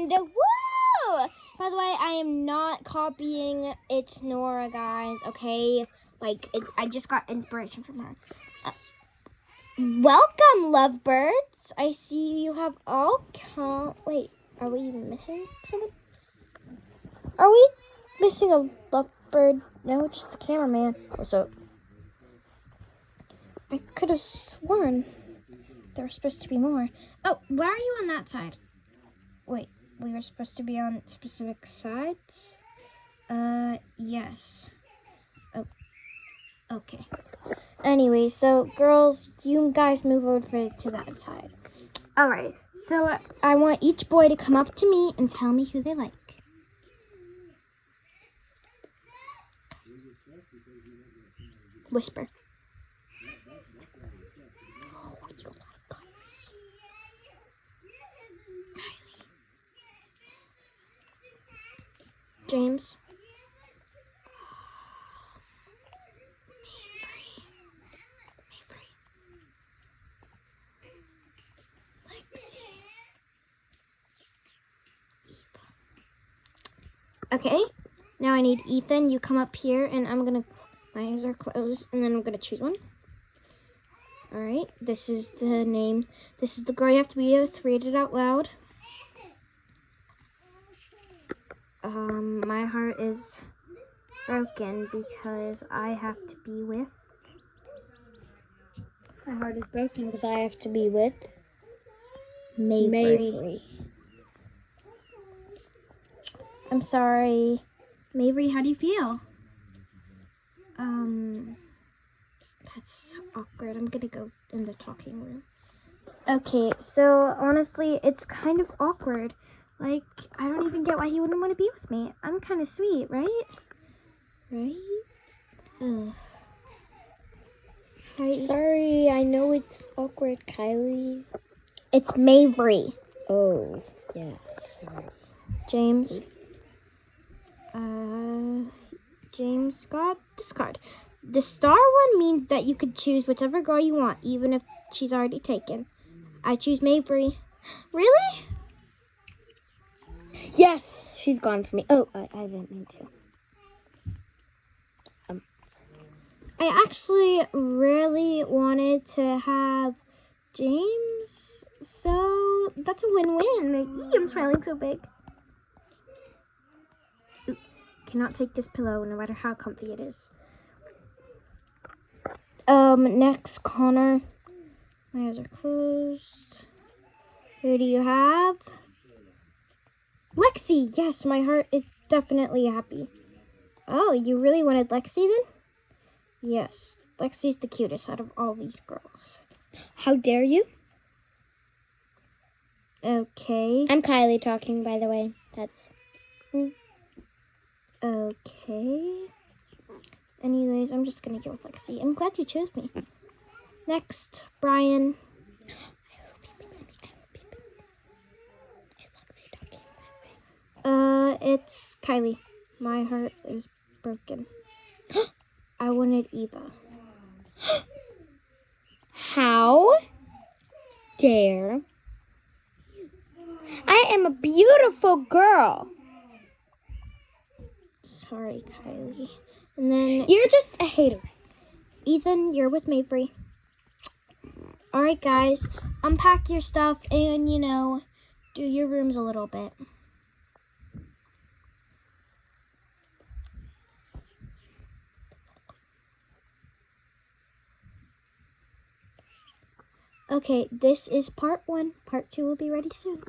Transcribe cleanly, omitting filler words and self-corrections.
And woo! By the way, I am not copying It's Nora, guys, okay? I just got inspiration from her. Welcome, lovebirds. I see you have all wait, are we missing someone? Are we missing a lovebird? No, just the cameraman. What's up? I could have sworn there were supposed to be more. Oh, why are you on that side? Wait, we were supposed to be on specific sides? Yes. Oh, okay. Anyway, so girls, you guys move over to that side. All right, so I want each boy to come up to me and tell me who they like. Whisper. Oh, you like Kylie. James. Maverick. Lexi. Eva. Okay, now I need Ethan. You come up here, and I'm gonna. My eyes are closed, and then I'm gonna choose one. All right, this is the name. This is the girl you have to be with. Read it out loud. My heart is broken because I have to be with. My heart is broken because I have to be with Maverick. I'm sorry. Maverick, how do you feel? That's awkward. I'm gonna go in the talking room. Okay, so honestly, it's kind of awkward. Like, I don't even get why he wouldn't want to be with me. I'm kind of sweet, right? Right? Ugh. Sorry, I know it's awkward, Kylie. It's Maverick. Oh, yeah, sorry. James. James got this card. The star one means that you could choose whichever girl you want, even if she's already taken. I choose Maverick. Really? Yes, she's gone for me. Oh, I didn't mean to. I actually really wanted to have James, so that's a win-win. I'm smiling so big. Ooh, cannot take this pillow, no matter how comfy it is. Next, Connor. My eyes are closed. Who do you have? Lexi. Yes, my heart is definitely happy. Oh, you really wanted Lexi then? Yes, Lexi's the cutest out of all these girls. How dare you? Okay. I'm Kylie talking, by the way. That's... Okay. Anyways, I'm just gonna go with Lexi. I'm glad you chose me. Next, Brian. I hope he picks me. I hope he picks me. Is Lexi talking, by the way? It's Kylie. My heart is broken. I wanted Eva. How dare you? I am a beautiful girl. Sorry, Kylie. And then... You're just a hater. Ethan, you're with Maverick. Alright, guys. Unpack your stuff and, do your rooms a little bit. Okay, this is part 1. Part 2 will be ready soon.